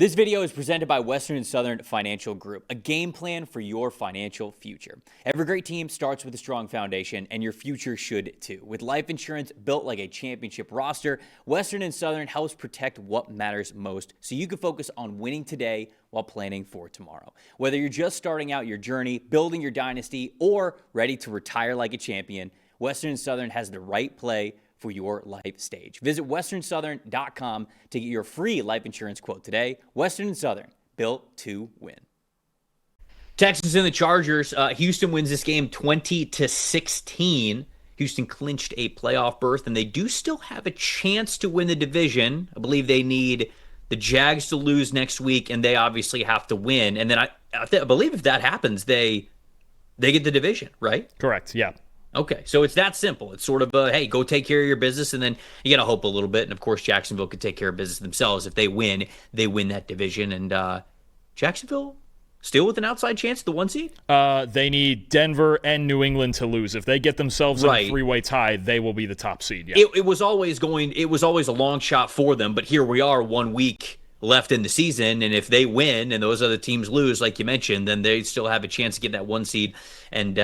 This video is presented by Western and Southern Financial Group, a game plan for your financial future. Every great team starts with a strong foundation, and your future should too. With life insurance built like a championship roster, Western and Southern helps protect what matters most so you can focus on winning today while planning for tomorrow. Whether you're just starting out your journey, building your dynasty, or ready to retire like a champion, Western and Southern has the right play for your life stage. Visit westernsouthern.com to get your free life insurance quote today. Western and Southern, built to win. Texans and the Chargers. Houston wins this game 20-16. Houston clinched a playoff berth, and they do still have a chance to win the division. I believe they need the Jags to lose next week, and they obviously have to win. And then I believe if that happens, they get the division, right? Correct, yeah. Okay, so it's that simple. It's sort of hey, go take care of your business, and then you got to hope a little bit. And, of course, Jacksonville could take care of business themselves. If they win that division. And Jacksonville still with an outside chance at the 1 seed? They need Denver and New England to lose. If they get themselves in a three-way tie, they will be the top seed. Yeah. It was always a long shot for them, but here we are 1 week left in the season, and if they win and those other teams lose, like you mentioned, then they still have a chance to get that 1 seed. And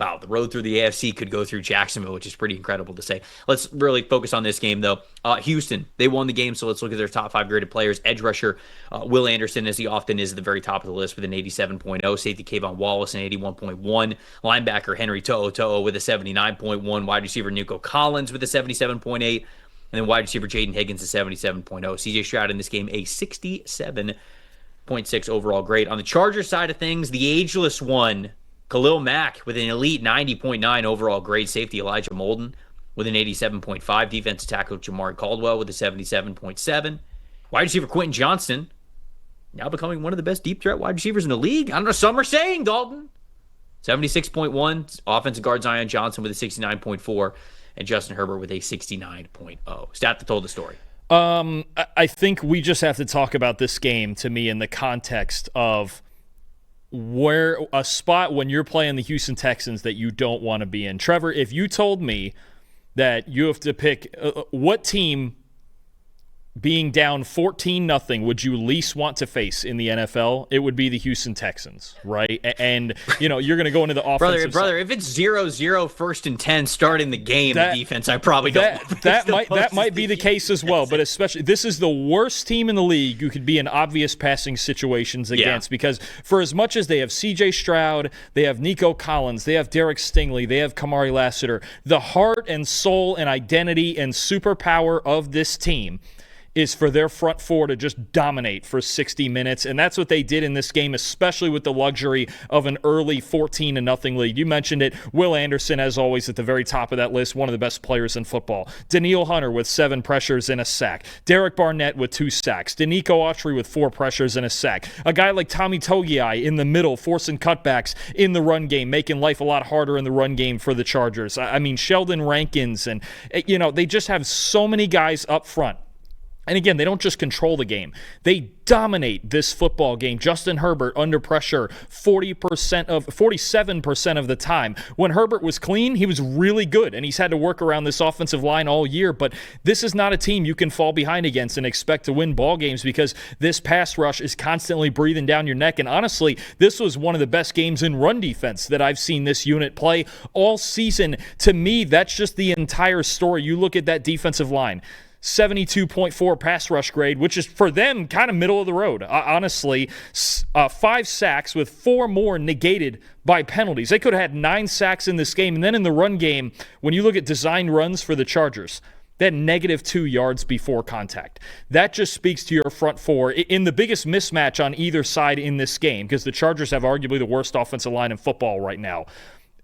wow, the road through the AFC could go through Jacksonville, which is pretty incredible to say. Let's really focus on this game, though. Houston, they won the game, so let's look at their top 5 graded players. Edge rusher Will Anderson, as he often is, at the very top of the list with an 87.0. Safety Kayvon Wallace, an 81.1. Linebacker Henry To'o with a 79.1. Wide receiver Nico Collins with a 77.8. And then wide receiver Jaden Higgins, a 77.0. CJ Stroud in this game, a 67.6 overall grade. On the Chargers side of things, the ageless one, Khalil Mack with an elite 90.9 overall grade. Safety Elijah Molden with an 87.5. Defensive tackle Jamari Caldwell with a 77.7. Wide receiver Quentin Johnston, now becoming one of the best deep threat wide receivers in the league. I don't know, some are saying, Dalton. 76.1. Offensive guard Zion Johnson with a 69.4. And Justin Herbert with a 69.0. Stat that told the story. I think we just have to talk about this game, to me, in the context of where a spot when you're playing the Houston Texans that you don't want to be in. Trevor, if you told me that you have to pick what team being down 14-0 would you least want to face in the NFL, it would be the Houston Texans, right? And, you're going to go into the offensive Brother, if it's 0-0 first and 10 starting the game, the defense, I probably don't. That might be the case as well, but especially this is the worst team in the league you could be in obvious passing situations against because for as much as they have CJ Stroud, they have Nico Collins, they have Derek Stingley, they have Kamari Lassiter, the heart and soul and identity and superpower of this team is for their front four to just dominate for 60 minutes, and that's what they did in this game, especially with the luxury of an early 14-0 lead. You mentioned it. Will Anderson, as always, at the very top of that list, one of the best players in football. Danielle Hunter with 7 pressures and a sack. Derek Barnett with 2 sacks. Danico Autry with 4 pressures and a sack. A guy like Tommy Togiai in the middle, forcing cutbacks in the run game, making life a lot harder in the run game for the Chargers. I mean, Sheldon Rankins, and they just have so many guys up front. And again, they don't just control the game. They dominate this football game. Justin Herbert under pressure 47% of the time. When Herbert was clean, he was really good, and he's had to work around this offensive line all year. But this is not a team you can fall behind against and expect to win ball games because this pass rush is constantly breathing down your neck. And honestly, this was one of the best games in run defense that I've seen this unit play all season. To me, that's just the entire story. You look at that defensive line. 72.4 pass rush grade, which is for them kind of middle of the road. Honestly, 5 sacks with 4 more negated by penalties. They could have had 9 sacks in this game. And then in the run game, when you look at designed runs for the Chargers, they had -2 yards before contact. That just speaks to your front four in the biggest mismatch on either side in this game because the Chargers have arguably the worst offensive line in football right now.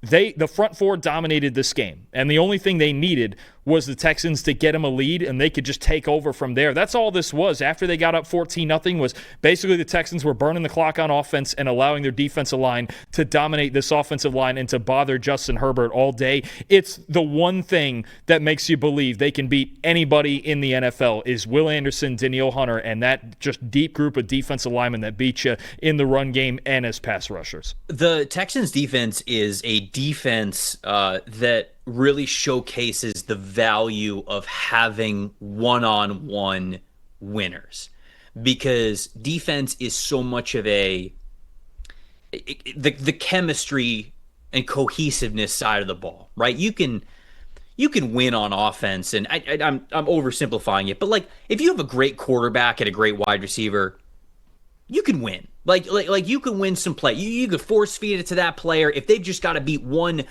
The front four dominated this game, and the only thing they needed was the Texans to get them a lead, and they could just take over from there. That's all this was. After they got up 14-0, was basically the Texans were burning the clock on offense and allowing their defensive line to dominate this offensive line and to bother Justin Herbert all day. It's the one thing that makes you believe they can beat anybody in the NFL is Will Anderson, Danielle Hunter, and that just deep group of defensive linemen that beat you in the run game and as pass rushers. The Texans defense is a defense that really showcases the value of having one-on-one winners. because defense is so much of the chemistry and cohesiveness side of the ball, right? You can win on offense, and I'm oversimplifying it, but like if you have a great quarterback and a great wide receiver, you can win. Like you can win some play. You could force feed it to that player if they've just got to beat one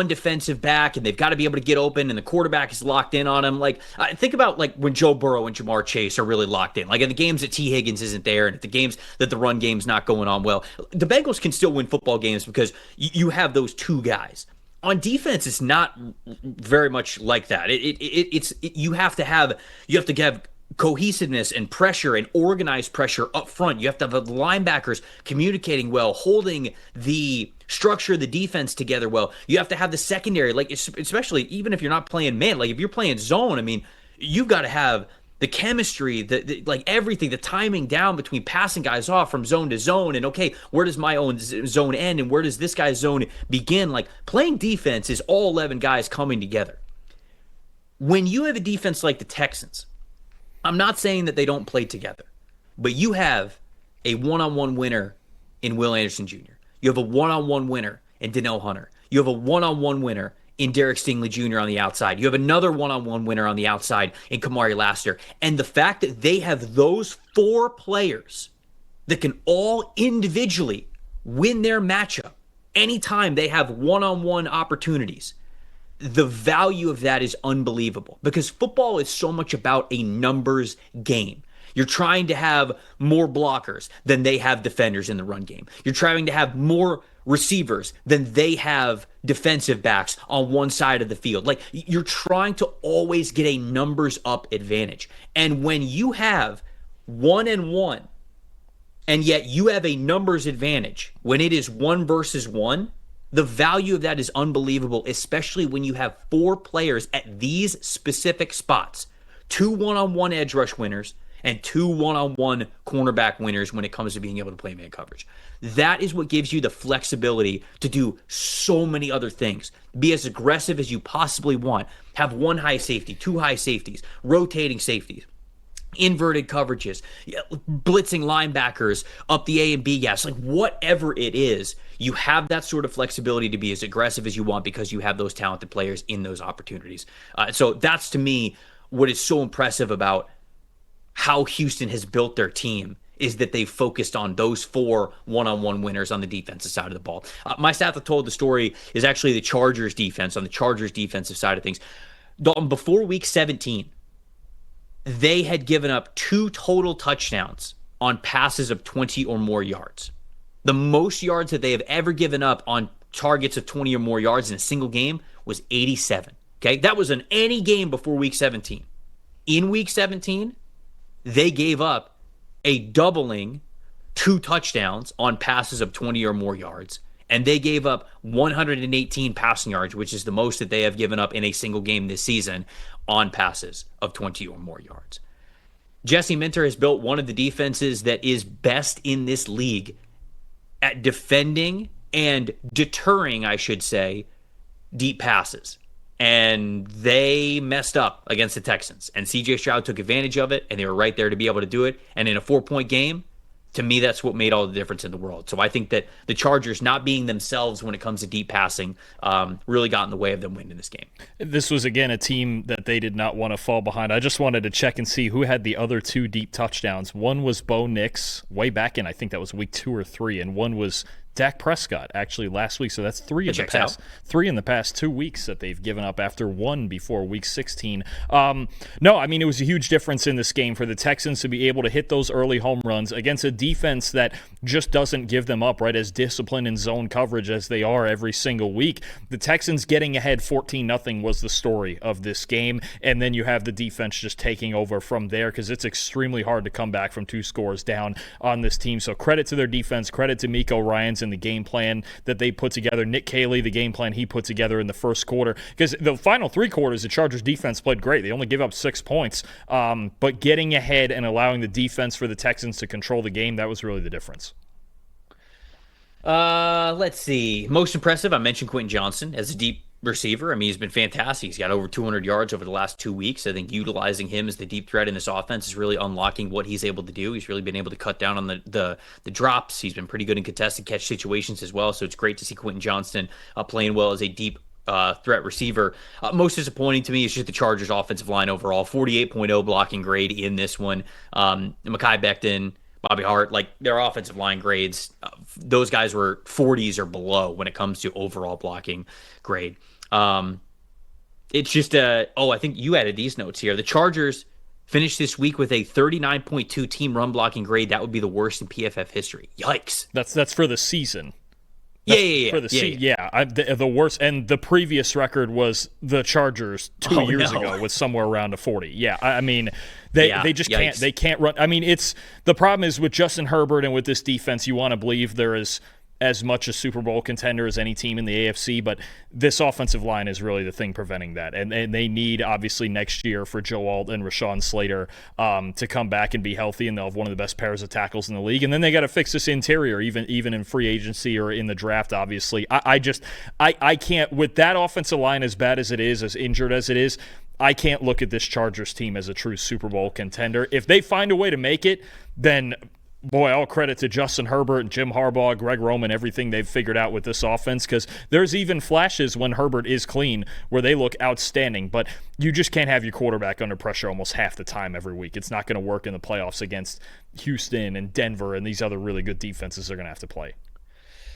defensive back, and they've got to be able to get open, and the quarterback is locked in on them. Like think about like when Joe Burrow and Jamar Chase are really locked in. Like in the games that T. Higgins isn't there, and at the games that the run game's not going on well, the Bengals can still win football games because you have those two guys. On defense, it's not very much like that. You have to have cohesiveness and pressure and organized pressure up front. You have to have the linebackers communicating well, holding the structure of the defense together well. You have to have the secondary, like especially even if you're not playing man, like if you're playing zone, I mean, you've got to have the chemistry, like everything, the timing down between passing guys off from zone to zone, and okay, where does my own zone end and where does this guy's zone begin? Like playing defense is all 11 guys coming together. When you have a defense like the Texans, I'm not saying that they don't play together, but you have a one-on-one winner in Will Anderson Jr. You have a one-on-one winner in Danielle Hunter. You have a one-on-one winner in Derek Stingley Jr. on the outside. You have another one-on-one winner on the outside in Kamari Lassiter. And the fact that they have those four players that can all individually win their matchup anytime they have one-on-one opportunities, the value of that is unbelievable, because football is so much about a numbers game. You're trying to have more blockers than they have defenders in the run game. You're trying to have more receivers than they have defensive backs on one side of the field. Like you're trying to always get a numbers up advantage. And when you have 1-1, and yet you have a numbers advantage when it is 1 versus 1, the value of that is unbelievable, especially when you have four players at these specific spots, 2 one-on-one edge rush winners and 2 one-on-one cornerback winners when it comes to being able to play man coverage. That is what gives you the flexibility to do so many other things. Be as aggressive as you possibly want. Have 1 high safety, 2 high safeties, rotating safeties, inverted coverages, blitzing linebackers up the A and B gaps, like whatever it is, you have that sort of flexibility to be as aggressive as you want because you have those talented players in those opportunities. So that's, to me, what is so impressive about how Houston has built their team, is that they've focused on those 4 one-on-one winners on the defensive side of the ball. My staff that told the story is actually the Chargers defense, on the Chargers defensive side of things. Dalton, before week 17, they had given up 2 total touchdowns on passes of 20 or more yards. The most yards that they have ever given up on targets of 20 or more yards in a single game was 87. Okay, that was in any game before week 17. In week 17, they gave up a doubling 2 touchdowns on passes of 20 or more yards, and they gave up 118 passing yards, which is the most that they have given up in a single game this season on passes of 20 or more yards. Jesse Minter has built one of the defenses that is best in this league at defending and deterring, I should say, deep passes. And they messed up against the Texans. And C.J. Stroud took advantage of it, and they were right there to be able to do it. And in a 4-point game, to me, that's what made all the difference in the world. So I think that the Chargers not being themselves when it comes to deep passing really got in the way of them winning this game. This was, again, a team that they did not want to fall behind. I just wanted to check and see who had the other 2 deep touchdowns. One was Bo Nix way back in, I think that was week 2 or 3, and one was Dak Prescott actually last week. So that's 3 in the past 2 weeks that they've given up after 1 before week 16. No, I mean, it was a huge difference in this game for the Texans to be able to hit those early home runs against a defense that just doesn't give them up, right? As disciplined in zone coverage as they are every single week. The Texans getting ahead 14-0 was the story of this game. And then you have the defense just taking over from there, because it's extremely hard to come back from 2 scores down on this team. So credit to their defense, credit to Miko Ryans and the game plan that they put together. Nick Caley, the game plan he put together in the first quarter, because the final 3 quarters, the Chargers defense played great. They only gave up 6 points, but getting ahead and allowing the defense for the Texans to control the game, that was really the difference. Let's see. Most impressive, I mentioned Quentin Johnson as a deep receiver. I mean, he's been fantastic. He's got over 200 yards over the last 2 weeks. I think utilizing him as the deep threat in this offense is really unlocking what he's able to do. He's really been able to cut down on the drops. He's been pretty good in contested catch situations as well. So it's great to see Quentin Johnston playing well as a deep threat receiver. Most disappointing to me is just the Chargers offensive line overall. 48.0 blocking grade in this one. Mekhi Becton, Bobby Hart, like their offensive line grades, those guys were 40s or below when it comes to overall blocking grade. It's just I think you added these notes here. The Chargers finished this week with a 39.2 team run blocking grade. That would be the worst in PFF history. Yikes. That's for the season. Yeah. The worst, and the previous record was the Chargers 2 years ago with somewhere around a 40. Yeah, I mean, they just can't. They can't run. I mean, the problem is with Justin Herbert and with this defense. You want to believe there is as much a Super Bowl contender as any team in the AFC, but this offensive line is really the thing preventing that. And they need, obviously, next year for Joe Alt and Rashawn Slater to come back and be healthy, and they'll have one of the best pairs of tackles in the league. And then they got to fix this interior, even in free agency or in the draft, obviously. I can't, with that offensive line as bad as it is, as injured as it is, I can't look at this Chargers team as a true Super Bowl contender. If they find a way to make it, then boy, all credit to Justin Herbert and Jim Harbaugh, Greg Roman, everything they've figured out with this offense, because there's even flashes when Herbert is clean where they look outstanding, but you just can't have your quarterback under pressure almost half the time every week. It's not going to work in the playoffs against Houston and Denver and these other really good defenses they're going to have to play.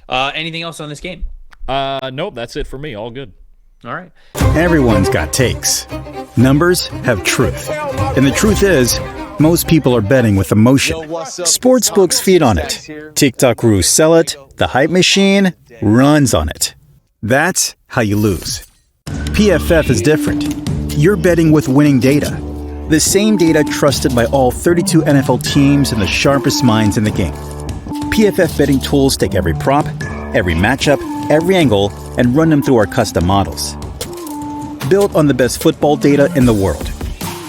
Anything else on this game? Nope, that's it for me. All good. All right. Everyone's got takes. Numbers have truth. And the truth is, most people are betting with emotion. Sportsbooks feed on it. TikTok gurus sell it. The hype machine runs on it. That's how you lose. PFF is different. You're betting with winning data. The same data trusted by all 32 NFL teams and the sharpest minds in the game. PFF betting tools take every prop, every matchup, every angle, and run them through our custom models. Built on the best football data in the world.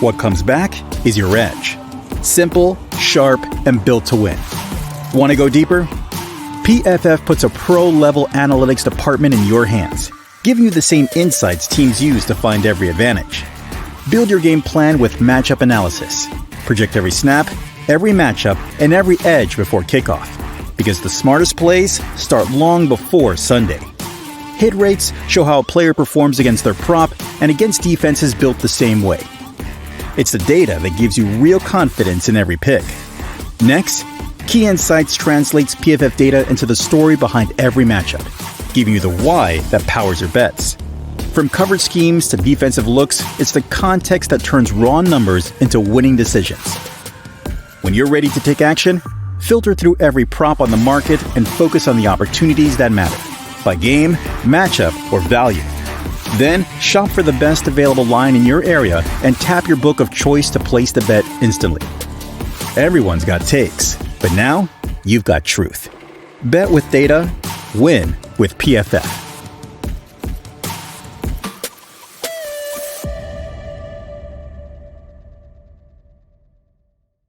What comes back is your edge. Simple, sharp, and built to win. Want to go deeper? PFF puts a pro-level analytics department in your hands, giving you the same insights teams use to find every advantage. Build your game plan with matchup analysis. Project every snap, every matchup, and every edge before kickoff, because the smartest plays start long before Sunday. Hit rates show how a player performs against their prop and against defenses built the same way. It's the data that gives you real confidence in every pick. Next, Key Insights translates PFF data into the story behind every matchup, giving you the why that powers your bets. From coverage schemes to defensive looks, it's the context that turns raw numbers into winning decisions. When you're ready to take action, filter through every prop on the market and focus on the opportunities that matter, by game, matchup, or value. Then, shop for the best available line in your area and tap your book of choice to place the bet instantly. Everyone's got takes, but now you've got truth. Bet with data, win with PFF.